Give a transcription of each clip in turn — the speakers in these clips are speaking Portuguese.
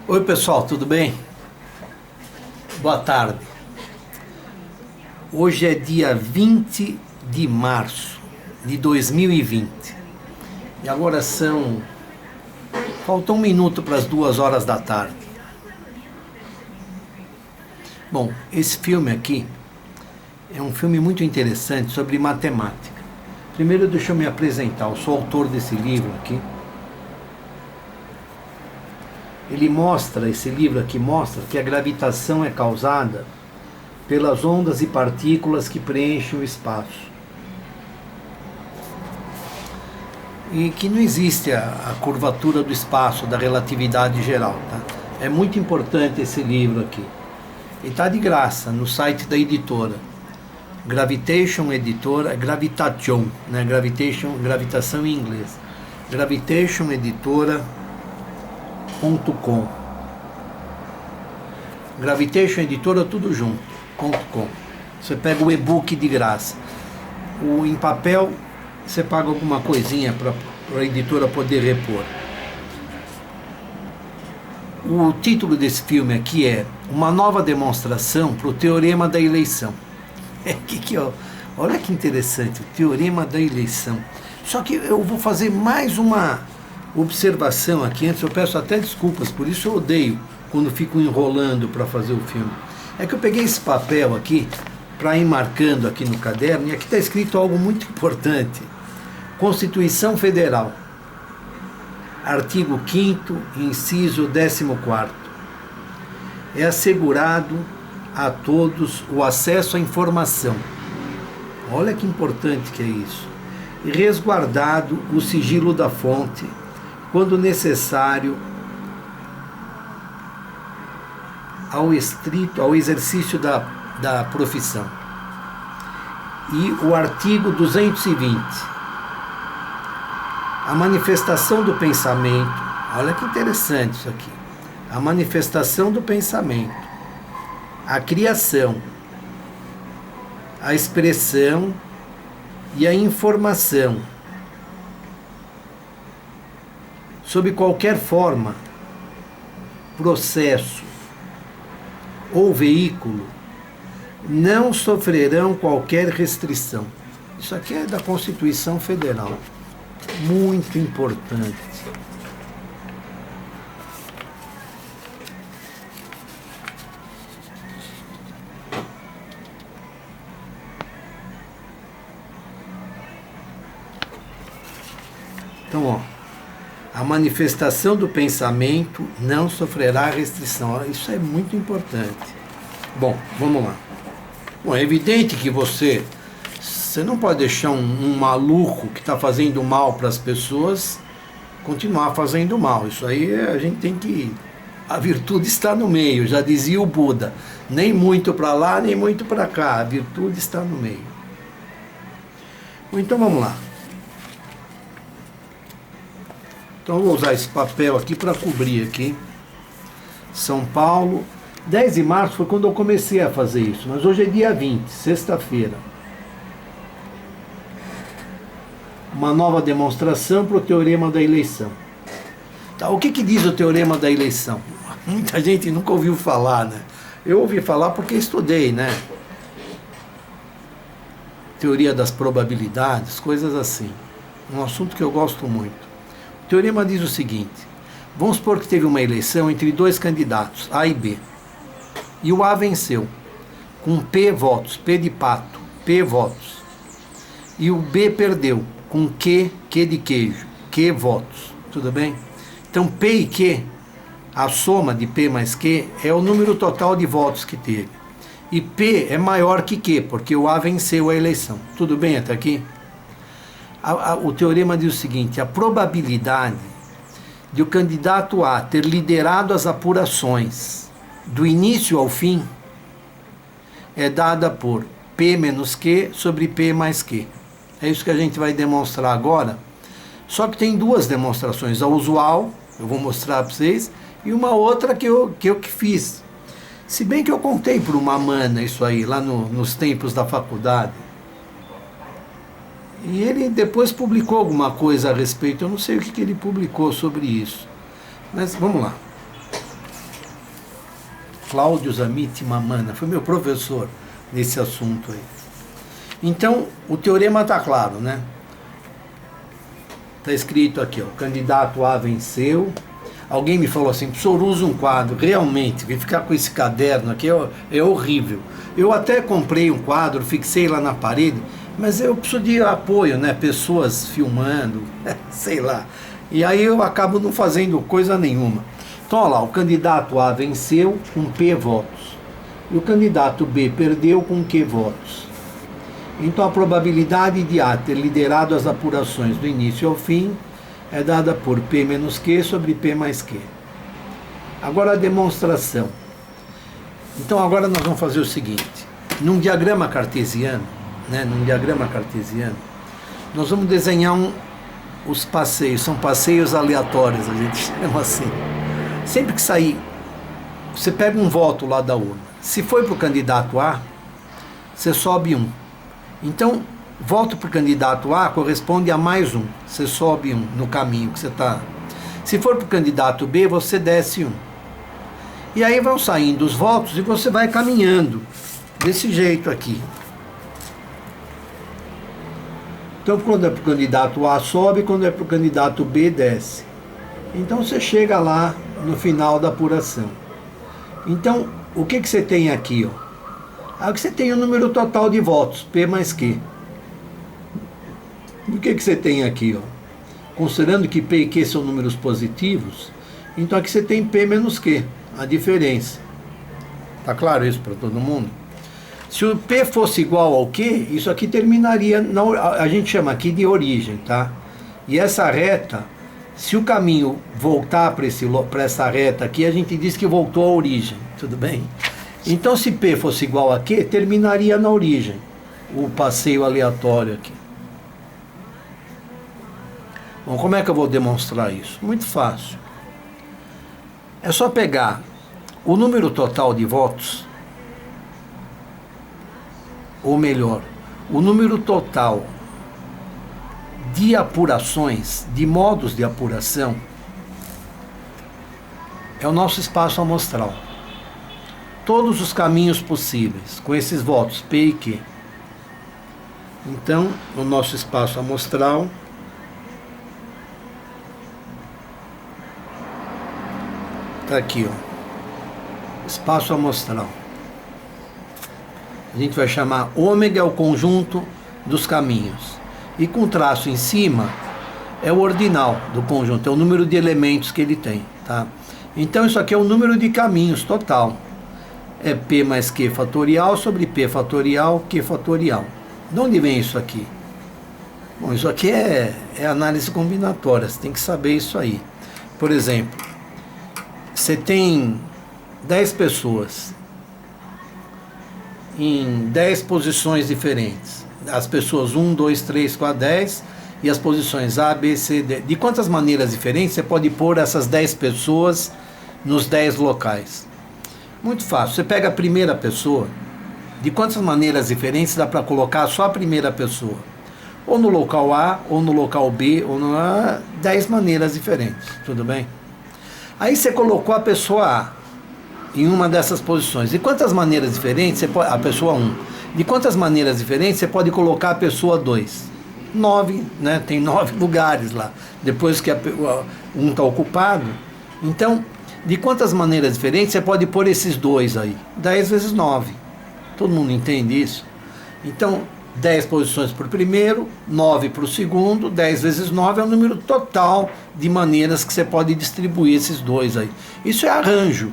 Oi pessoal, tudo bem? Boa tarde. Hoje é dia 20 de março de 2020 e agora falta um minuto para as 2 horas da tarde. Bom, esse filme aqui é um filme muito interessante sobre matemática. Primeiro deixa eu me apresentar, eu sou autor desse livro aqui. Esse livro aqui mostra que a gravitação é causada pelas ondas e partículas que preenchem o espaço. E que não existe a curvatura do espaço, da relatividade geral. Tá? É muito importante esse livro aqui. Ele está de graça no site da editora. Gravitation Editora, Gravitation, né? Gravitação em inglês. Gravitation Editora.com. Gravitation Editora, tudo junto, .com. Você pega o e-book de graça. Em papel, você paga alguma coisinha para a editora poder repor. O título desse filme aqui é Uma Nova Demonstração para o Teorema da Eleição. Olha que interessante, o Teorema da Eleição. Só que eu vou fazer mais uma observação aqui. Antes eu peço até desculpas, por isso eu odeio quando fico enrolando para fazer o filme. É que eu peguei esse papel aqui para ir marcando aqui no caderno e aqui está escrito algo muito importante. Constituição Federal, artigo 5º, inciso 14º. É assegurado a todos o acesso à informação. Olha que importante que é isso. E resguardado o sigilo da fonte, quando necessário ao exercício da profissão. E o artigo 220. A manifestação do pensamento, olha que interessante isso aqui. A manifestação do pensamento, a criação, a expressão e a informação, sob qualquer forma, processo ou veículo, não sofrerão qualquer restrição. Isso aqui é da Constituição Federal. Muito importante. Então, ó, a manifestação do pensamento não sofrerá restrição. Isso é muito importante. Bom, vamos lá. Bom, é evidente que você não pode deixar um maluco que está fazendo mal para as pessoas continuar fazendo mal. Isso aí a gente tem que... A virtude está no meio, já dizia o Buda. Nem muito para lá, nem muito para cá. A virtude está no meio. Bom, então vamos lá. Então eu vou usar esse papel aqui para cobrir aqui. São Paulo. 10 de março foi quando eu comecei a fazer isso, mas hoje é dia 20, sexta-feira. Uma nova demonstração para o Teorema da Eleição. Tá, o que diz o Teorema da Eleição? Muita gente nunca ouviu falar, né? Eu ouvi falar porque estudei, né? Teoria das probabilidades, coisas assim. Um assunto que eu gosto muito. O teorema diz o seguinte: vamos supor que teve uma eleição entre dois candidatos, A e B. E o A venceu, com P votos, P de pato, P votos. E o B perdeu, com Q de queijo, Q votos. Tudo bem? Então P e Q, a soma de P mais Q, é o número total de votos que teve. E P é maior que Q, porque o A venceu a eleição. Tudo bem até aqui? O teorema diz o seguinte: a probabilidade de o candidato A ter liderado as apurações do início ao fim é dada por P menos Q sobre P mais Q. É isso que a gente vai demonstrar agora. Só que tem duas demonstrações. A usual, eu vou mostrar para vocês, e uma outra que eu fiz. Se bem que eu contei para uma mana isso aí, lá nos tempos da faculdade. E ele depois publicou alguma coisa a respeito, eu não sei o que ele publicou sobre isso. Mas vamos lá. Cláudio Zamit Mamana, foi meu professor nesse assunto aí. Então, o teorema está claro, né? Está escrito aqui, ó, o candidato A venceu. Alguém me falou assim, professor, usa um quadro. Realmente, ficar com esse caderno aqui é horrível. Eu até comprei um quadro, fixei lá na parede, mas eu preciso de apoio, né? Pessoas filmando, sei lá. E aí eu acabo não fazendo coisa nenhuma. Então, olha lá, o candidato A venceu com P votos. E o candidato B perdeu com Q votos. Então, a probabilidade de A ter liderado as apurações do início ao fim é dada por P menos Q sobre P mais Q. Agora a demonstração. Então, agora nós vamos fazer o seguinte. Num diagrama cartesiano, nós vamos desenhar os passeios. São passeios aleatórios, a gente chama assim. Sempre que sair, você pega um voto lá da urna. Se foi para o candidato A, você sobe um. Então, voto para o candidato A corresponde a mais um. Você sobe um no caminho que você está. Se for para o candidato B, você desce um. E aí vão saindo os votos e você vai caminhando desse jeito aqui. Então, quando é para o candidato A, sobe, quando é para o candidato B, desce. Então, você chega lá no final da apuração. Então, o que você tem aqui, ó? Aqui você tem o número total de votos, P mais Q. O que você tem aqui, ó? Considerando que P e Q são números positivos, então aqui você tem P menos Q, a diferença. Tá claro isso para todo mundo? Se o P fosse igual ao Q, isso aqui terminaria, a gente chama aqui de origem, tá? E essa reta, se o caminho voltar para essa reta aqui, a gente diz que voltou à origem, tudo bem? Então, se P fosse igual a Q, terminaria na origem, o passeio aleatório aqui. Bom, como é que eu vou demonstrar isso? Muito fácil. É só pegar o número total de votos, ou melhor, o número total de apurações, de modos de apuração, é o nosso espaço amostral. Todos os caminhos possíveis, com esses votos P e Q. Então, o nosso espaço amostral está aqui, ó. Espaço amostral. A gente vai chamar ômega é o conjunto dos caminhos. E com traço em cima é o ordinal do conjunto, é o número de elementos que ele tem, tá? Então isso aqui é o número de caminhos total. É P mais Q fatorial sobre P fatorial, Q fatorial. De onde vem isso aqui? Bom, isso aqui é análise combinatória, você tem que saber isso aí. Por exemplo, você tem 10 pessoas em 10 posições diferentes. As pessoas 1, 2, 3, 4, 10 e as posições A, B, C, D. De quantas maneiras diferentes você pode pôr essas 10 pessoas nos 10 locais? Muito fácil. Você pega a primeira pessoa, de quantas maneiras diferentes dá para colocar só a primeira pessoa? Ou no local A, ou no local B, ou no A, 10 maneiras diferentes, tudo bem? Aí você colocou a pessoa A em uma dessas posições. De quantas maneiras diferentes você pode, a pessoa 1, de quantas maneiras diferentes você pode colocar a pessoa 2? 9, né? Tem 9 lugares lá. Depois que um está ocupado. Então, de quantas maneiras diferentes você pode pôr esses dois aí? 10 vezes 9. Todo mundo entende isso? Então, 10 posições para o primeiro, 9 para o segundo, 10 vezes 9 é o número total de maneiras que você pode distribuir esses dois aí. Isso é arranjo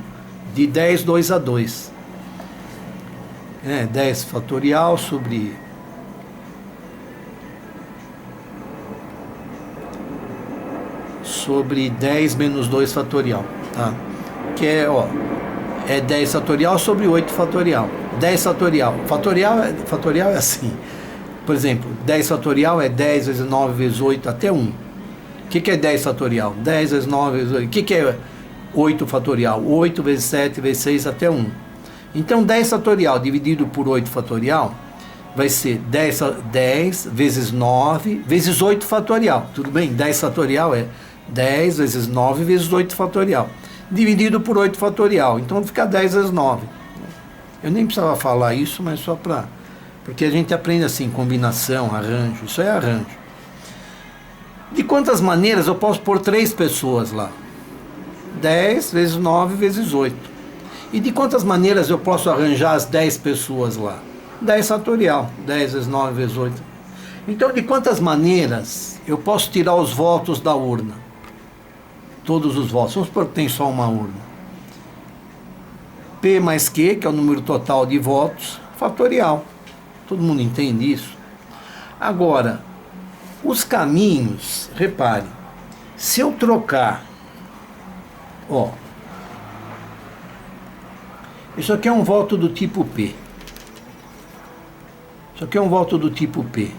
de 10, 2 a 2. 10 fatorial sobre 10 menos 2 fatorial, tá? Que é 10 fatorial sobre 8 fatorial. 10 fatorial. Fatorial é assim. Por exemplo, 10 fatorial é 10 vezes 9 vezes 8 até 1. O que é 10 fatorial? 10 vezes 9 vezes 8. O que é 8 fatorial? 8 vezes 7 vezes 6 até 1. Então, 10 fatorial dividido por 8 fatorial vai ser 10 vezes 9 vezes 8 fatorial. Tudo bem? 10 fatorial é 10 vezes 9 vezes 8 fatorial. dividido por 8 fatorial. Então fica 10 vezes 9. Eu nem precisava falar isso, mas só para... Porque a gente aprende assim, combinação, arranjo, isso é arranjo. De quantas maneiras eu posso pôr 3 pessoas lá? 10 vezes 9 vezes 8. E de quantas maneiras eu posso arranjar as 10 pessoas lá? 10 fatorial, 10 vezes 9 vezes 8. Então, de quantas maneiras eu posso tirar os votos da urna? Todos os votos. Vamos supor que tem só uma urna. P mais Q, que é o número total de votos, fatorial. Todo mundo entende isso? Agora, os caminhos, repare, se eu trocar, ó, isso aqui é um voto do tipo P. Isso aqui é um voto do tipo P.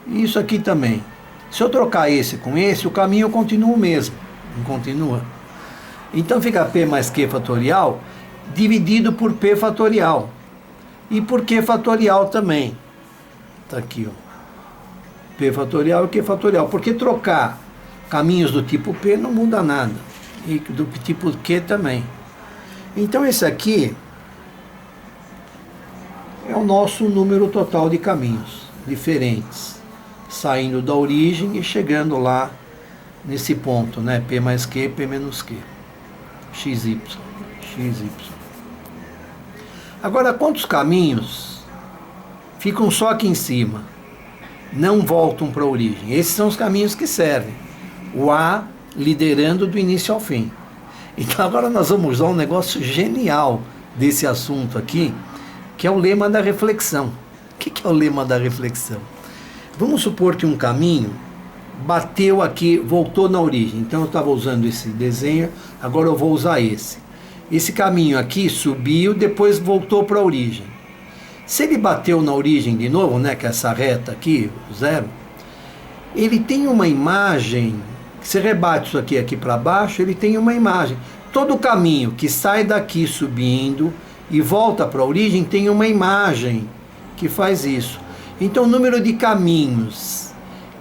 E isso aqui também. Se eu trocar esse com esse, o caminho continua o mesmo. Não continua? Então fica P mais Q fatorial dividido por P fatorial. E por Q fatorial também. Está aqui, ó. P fatorial e Q fatorial. Porque trocar caminhos do tipo P não muda nada. E do tipo Q também. Então esse aqui é o nosso número total de caminhos diferentes, saindo da origem e chegando lá nesse ponto, né? P mais Q, P menos Q. XY. XY. Agora, quantos caminhos ficam só aqui em cima? Não voltam para a origem. Esses são os caminhos que servem. O A liderando do início ao fim. Então agora nós vamos usar um negócio genial desse assunto aqui, que é o lema da reflexão. O que é o lema da reflexão? Vamos supor que um caminho bateu aqui, voltou na origem. Então eu estava usando esse desenho, agora eu vou usar esse. Esse caminho aqui subiu, depois voltou para a origem. Se ele bateu na origem de novo, né, que é essa reta aqui, zero, ele tem uma imagem, se rebate isso aqui para baixo, ele tem uma imagem. Todo caminho que sai daqui subindo e volta para a origem tem uma imagem que faz isso. Então o número de caminhos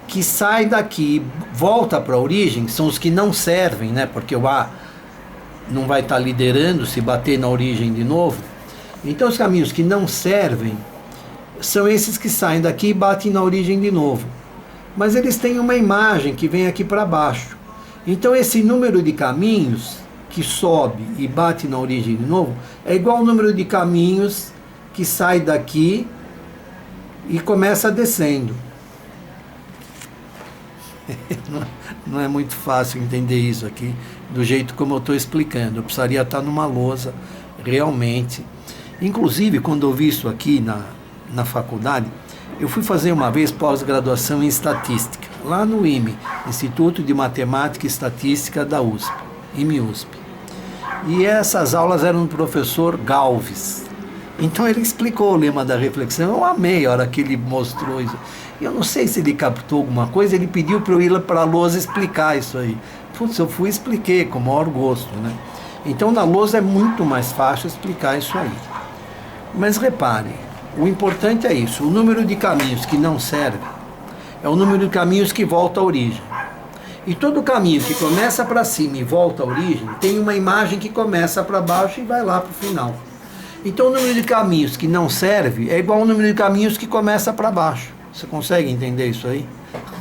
que sai daqui e volta para a origem são os que não servem, né, porque o A não vai estar liderando se bater na origem de novo. Então os caminhos que não servem são esses que saem daqui e batem na origem de novo. Mas eles têm uma imagem que vem aqui para baixo. Então esse número de caminhos que sobe e bate na origem de novo é igual ao número de caminhos que sai daqui e começa descendo. Não é muito fácil entender isso aqui do jeito como eu estou explicando. Eu precisaria estar numa lousa realmente. Inclusive, quando eu vi isso aqui na faculdade, eu fui fazer uma vez pós-graduação em estatística, lá no IME, Instituto de Matemática e Estatística da USP, IME-USP. E essas aulas eram do professor Galves. Então ele explicou o lema da reflexão. Eu amei a hora que ele mostrou isso. Eu não sei se ele captou alguma coisa, ele pediu para eu ir para a lousa explicar isso aí. Putz, eu fui e expliquei com o maior gosto, né? Então na lousa é muito mais fácil explicar isso aí. Mas repare, o importante é isso, o número de caminhos que não serve é o número de caminhos que volta à origem. E todo caminho que começa para cima e volta à origem tem uma imagem que começa para baixo e vai lá para o final. Então o número de caminhos que não serve é igual ao número de caminhos que começa para baixo. Você consegue entender isso aí?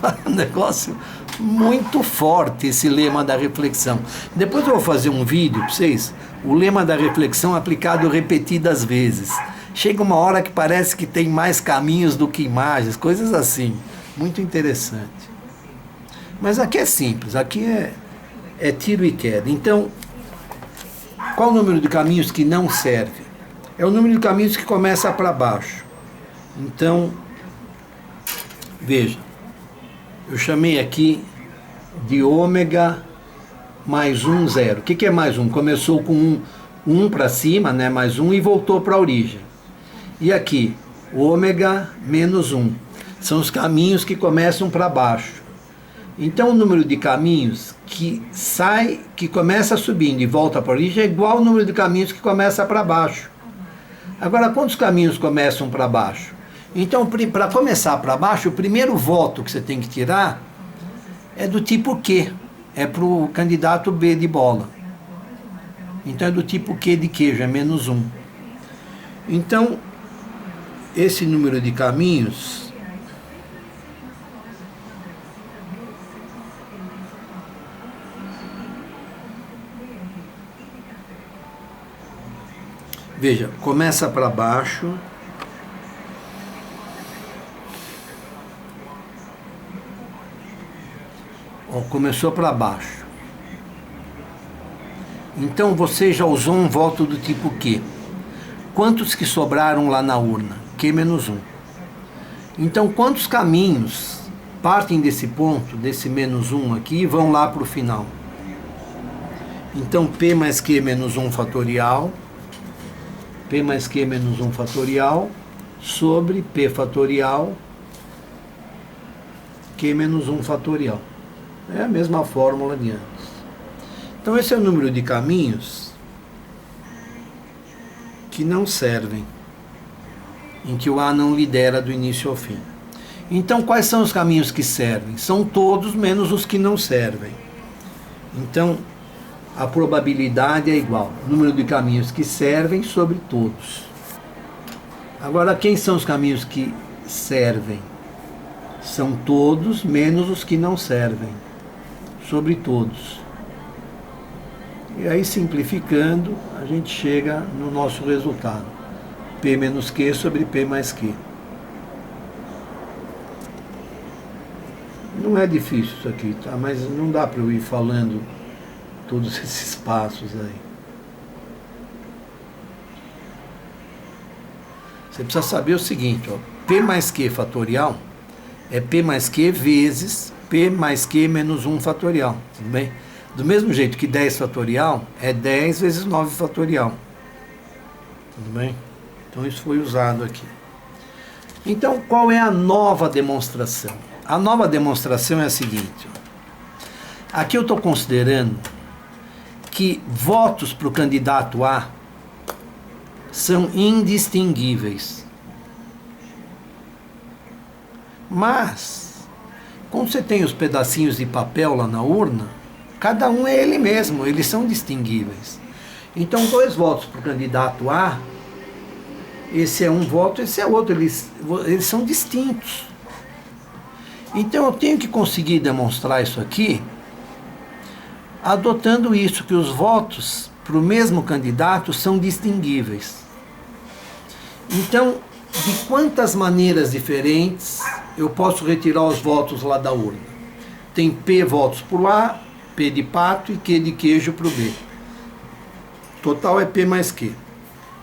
É um negócio muito forte esse lema da reflexão. Depois eu vou fazer um vídeo para vocês, o lema da reflexão aplicado repetidas vezes. Chega uma hora que parece que tem mais caminhos do que imagens, coisas assim. Muito interessante. Mas aqui é simples, aqui é tiro e queda. Então, qual o número de caminhos que não serve? É o número de caminhos que começa para baixo. Então, veja, eu chamei aqui de ômega mais 1, 0. O que é mais 1? Começou com 1 para cima, né, mais 1, e voltou para a origem. E aqui, ômega menos 1. São os caminhos que começam para baixo. Então o número de caminhos que sai, que começa subindo e volta para a origem é igual ao número de caminhos que começa para baixo. Agora, quantos caminhos começam para baixo? Então, para começar para baixo, o primeiro voto que você tem que tirar é do tipo Q. É para o candidato B de bola. Então é do tipo Q de queijo, é menos 1. Então, esse número de caminhos veja, começa para baixo, ó, começou para baixo. Então você já usou um voto do tipo Q. Quantos que sobraram lá na urna? Q menos 1. Então quantos caminhos partem desse ponto, desse menos 1 aqui, e vão lá para o final? Então P mais Q menos 1 fatorial, P mais Q menos 1 fatorial, sobre P fatorial, Q menos 1 fatorial. É a mesma fórmula de antes. Então esse é o número de caminhos que não servem, em que o A não lidera do início ao fim. Então quais são os caminhos que servem? São todos menos os que não servem. Então a probabilidade é igual, número de caminhos que servem sobre todos. Agora, quem são os caminhos que servem? São todos menos os que não servem, sobre todos. E aí, simplificando, a gente chega no nosso resultado. P menos Q sobre P mais Q. Não é difícil isso aqui, tá? Mas não dá para eu ir falando todos esses passos aí. Você precisa saber o seguinte, ó, P mais Q fatorial é P mais Q vezes P mais Q menos 1 fatorial, tudo bem? Do mesmo jeito que 10 fatorial é 10 vezes 9 fatorial. Tudo bem? Então isso foi usado aqui. Então qual é a nova demonstração? A nova demonstração é a seguinte. Aqui eu estou considerando que votos para o candidato A são indistinguíveis. Mas, quando você tem os pedacinhos de papel lá na urna, cada um é ele mesmo, eles são distinguíveis. Então, 2 votos para o candidato A, esse é um voto, esse é outro, eles são distintos. Então, eu tenho que conseguir demonstrar isso aqui, adotando isso, que os votos para o mesmo candidato são distinguíveis. Então, de quantas maneiras diferentes eu posso retirar os votos lá da urna? Tem P votos para o A, P de pato e Q de queijo para o B. Total é P mais Q.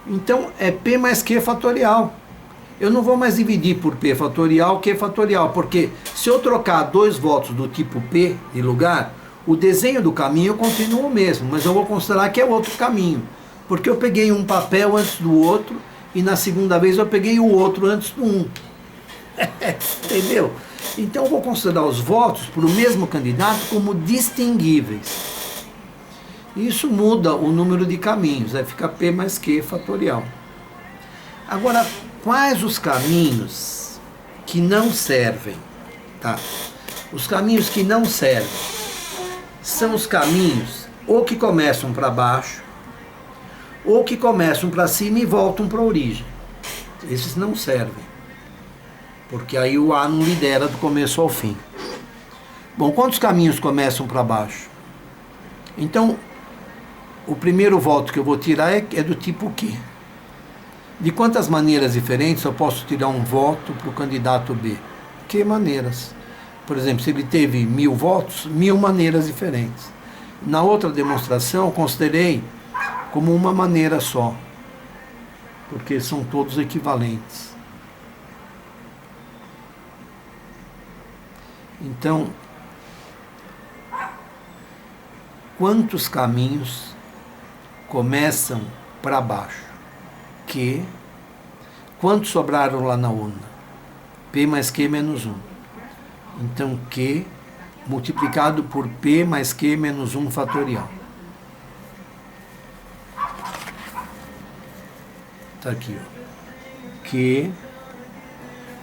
Então é P mais Q fatorial. Eu não vou mais dividir por P fatorial, Q fatorial, porque se eu trocar 2 votos do tipo P de lugar, o desenho do caminho continua o mesmo, mas eu vou considerar que é outro caminho, porque eu peguei um papel antes do outro e na segunda vez eu peguei o outro antes do um. Entendeu? Então eu vou considerar os votos para o mesmo candidato como distinguíveis. Isso muda o número de caminhos, aí fica P mais Q fatorial. Agora, quais os caminhos que não servem? Tá? Os caminhos que não servem são os caminhos ou que começam para baixo, ou que começam para cima e voltam para a origem. Esses não servem, porque aí o A não lidera do começo ao fim. Bom, quantos caminhos começam para baixo? Então, o primeiro voto que eu vou tirar é do tipo Q. De quantas maneiras diferentes eu posso tirar um voto para o candidato B? Que maneiras? Por exemplo, se ele teve 1000 votos, 1000 maneiras diferentes. Na outra demonstração, eu considerei como uma maneira só, porque são todos equivalentes. Então, quantos caminhos começam para baixo? Q. Quantos sobraram lá na urna? P mais Q menos 1. Então, Q multiplicado por P mais Q menos 1 fatorial. Está aqui, ó. Q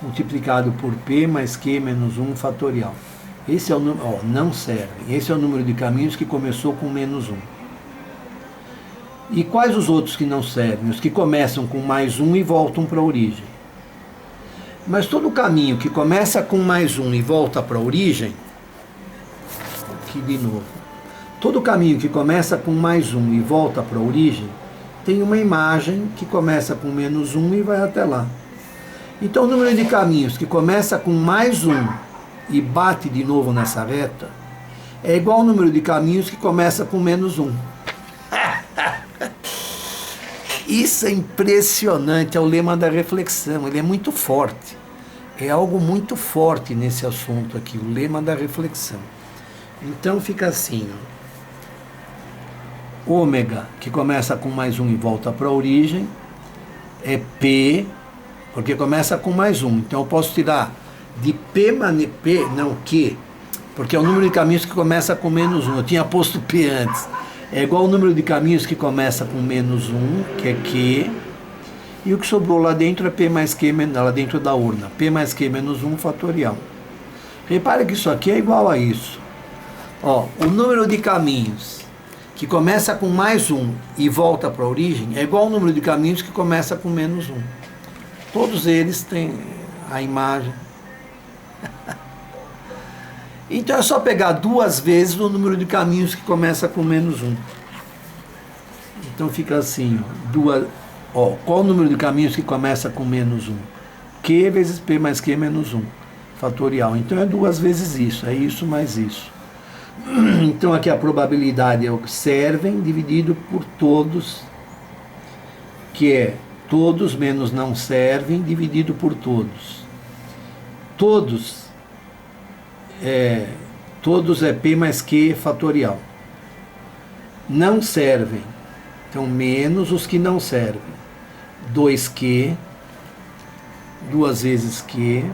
multiplicado por P mais Q menos 1 fatorial. Esse é o número, ó, não serve. Esse é o número de caminhos que começou com menos 1. E quais os outros que não servem? Os que começam com mais um e voltam para a origem. Mas todo caminho que começa com mais um e volta para a origem, aqui de novo, todo caminho que começa com mais um e volta para a origem, tem uma imagem que começa com menos um e vai até lá. Então o número de caminhos que começa com mais um e bate de novo nessa reta, é igual ao número de caminhos que começa com menos um. Isso é impressionante, é o lema da reflexão, ele é muito forte. É algo muito forte nesse assunto aqui, o lema da reflexão. Então fica assim, ó. Ômega, que começa com mais um e volta para a origem, é P, porque começa com mais um. Então eu posso tirar de Q, porque é o número de caminhos que começa com menos um. Eu tinha posto P antes. É igual ao número de caminhos que começa com menos um, que é Q, e o que sobrou lá dentro é P mais Q, lá dentro da urna. P mais Q menos 1 fatorial. Repare que isso aqui é igual a isso. Ó, o número de caminhos que começa com mais um e volta para a origem é igual ao número de caminhos que começa com menos um. Todos eles têm a imagem. Então é só pegar duas vezes o número de caminhos que começa com menos um. Então fica assim, ó, qual o número de caminhos que começa com menos um? Q vezes P mais Q menos 1, fatorial. Então é duas vezes isso, é isso mais isso. Então aqui a probabilidade é o que servem dividido por todos, que é todos menos não servem dividido por todos. Todos é P mais Q fatorial. Não servem, então menos os que não servem. 2Q, duas vezes Q,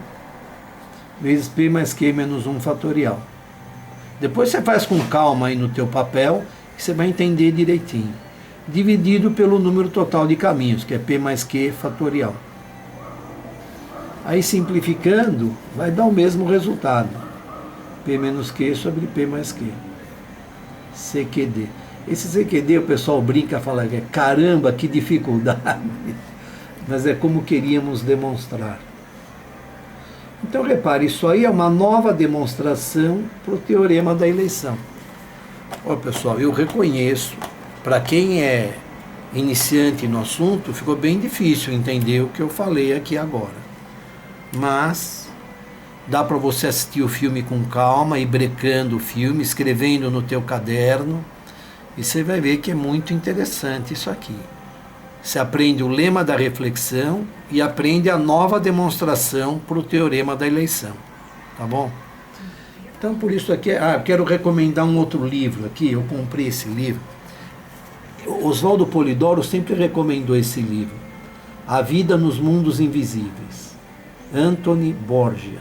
vezes P mais Q menos 1 fatorial. Depois você faz com calma aí no teu papel, que você vai entender direitinho. Dividido pelo número total de caminhos, que é P mais Q fatorial. Aí simplificando, vai dar o mesmo resultado. P menos Q sobre P mais Q. CQD. Esse CQD o pessoal brinca, fala que é caramba, que dificuldade. Mas é como queríamos demonstrar. Então repare, isso aí é uma nova demonstração para o teorema da eleição. Ó, pessoal, eu reconheço, para quem é iniciante no assunto, ficou bem difícil entender o que eu falei aqui agora. Mas dá para você assistir o filme com calma, ir brecando o filme, escrevendo no teu caderno, e você vai ver que é muito interessante isso aqui. Você aprende o lema da reflexão e aprende a nova demonstração para o teorema da eleição. Tá bom? Então, por isso aqui, eu quero recomendar um outro livro aqui. Eu comprei esse livro. Oswaldo Polidoro sempre recomendou esse livro. A Vida nos Mundos Invisíveis. Anthony Borgia.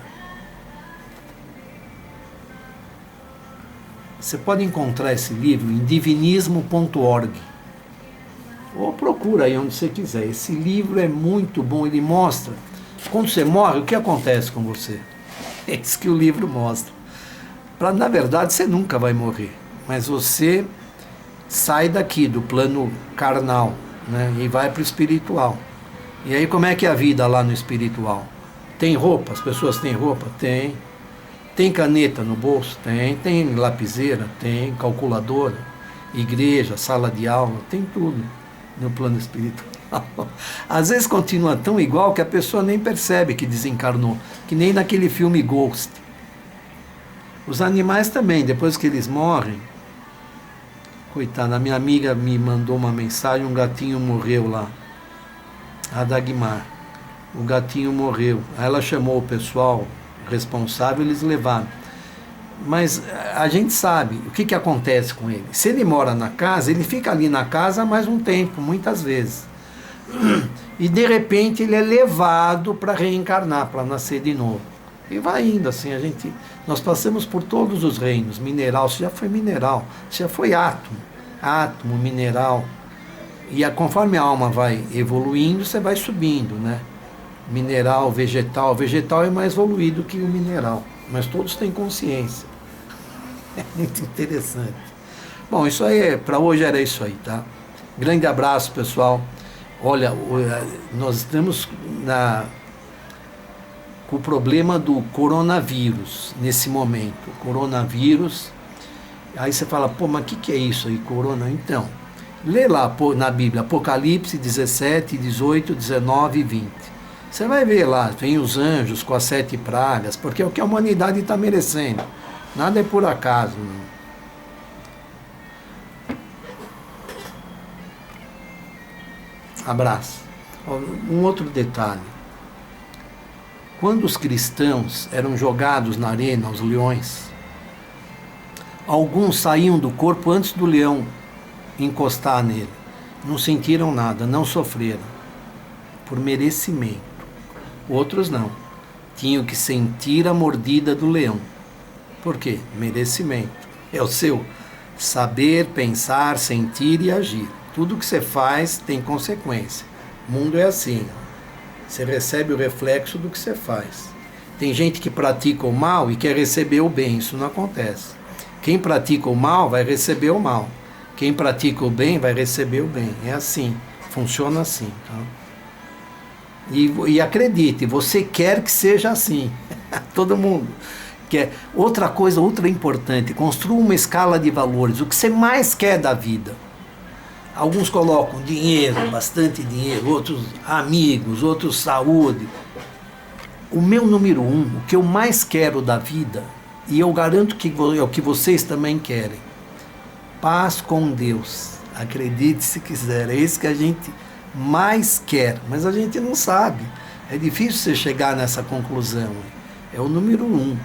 Você pode encontrar esse livro em divinismo.org. Ou procura aí onde você quiser. Esse livro é muito bom, ele mostra quando você morre, o que acontece com você. É isso que o livro mostra. Na verdade, você nunca vai morrer, mas você sai daqui do plano carnal, né, e vai para o espiritual. E aí como é que é a vida lá no espiritual? Tem roupa? As pessoas têm roupa? Tem. Tem caneta no bolso? Tem. Tem lapiseira? Tem. Calculadora? Igreja? Sala de aula? Tem tudo no plano espiritual. Às vezes continua tão igual que a pessoa nem percebe que desencarnou, que nem naquele filme Ghost. Os animais também, depois que eles morrem, coitada, a minha amiga me mandou uma mensagem, um gatinho morreu lá, a Dagmar, o gatinho morreu, aí ela chamou o pessoal responsável, eles levaram. Mas a gente sabe o que acontece com ele. Se ele mora na casa, ele fica ali na casa mais um tempo, muitas vezes. E de repente ele é levado para reencarnar, para nascer de novo. E vai indo assim, nós passamos por todos os reinos. Mineral, você já foi mineral, você já foi átomo, mineral. E conforme a alma vai evoluindo, você vai subindo, né? Mineral, vegetal é mais evoluído que o mineral, mas todos têm consciência. É muito interessante. Bom, isso aí, para hoje era isso aí, tá? Grande abraço, pessoal. Olha, nós estamos com o problema do coronavírus nesse momento. Coronavírus. Aí você fala, pô, mas o que é isso aí, corona? Então, lê lá na Bíblia, Apocalipse 17, 18, 19 e 20. Você vai ver lá, vem os anjos com as 7 pragas, porque é o que a humanidade está merecendo. Nada é por acaso. Abraço. Um outro detalhe. Quando os cristãos eram jogados na arena, os leões, alguns saíam do corpo antes do leão encostar nele. Não sentiram nada, não sofreram. Por merecimento. Outros não. Tinham que sentir a mordida do leão. Por quê? Merecimento. É o seu saber, pensar, sentir e agir. Tudo que você faz tem consequência. O mundo é assim. Você recebe o reflexo do que você faz. Tem gente que pratica o mal e quer receber o bem. Isso não acontece. Quem pratica o mal vai receber o mal. Quem pratica o bem vai receber o bem. É assim. Funciona assim. Tá? E acredite, você quer que seja assim. Todo mundo quer. Outra coisa, ultra importante, construa uma escala de valores. O que você mais quer da vida. Alguns colocam dinheiro, bastante dinheiro, outros amigos, outros saúde. O meu número 1, o que eu mais quero da vida, e eu garanto que é o que vocês também querem, paz com Deus. Acredite se quiser, é isso que a gente mais quer, mas a gente não sabe. É difícil você chegar nessa conclusão. É o número 1.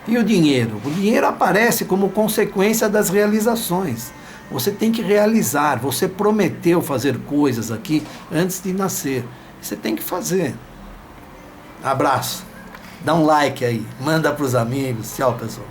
E o dinheiro? O dinheiro aparece como consequência das realizações. Você tem que realizar. Você prometeu fazer coisas aqui antes de nascer. Você tem que fazer. Abraço. Dá um like aí. Manda para os amigos. Tchau, pessoal.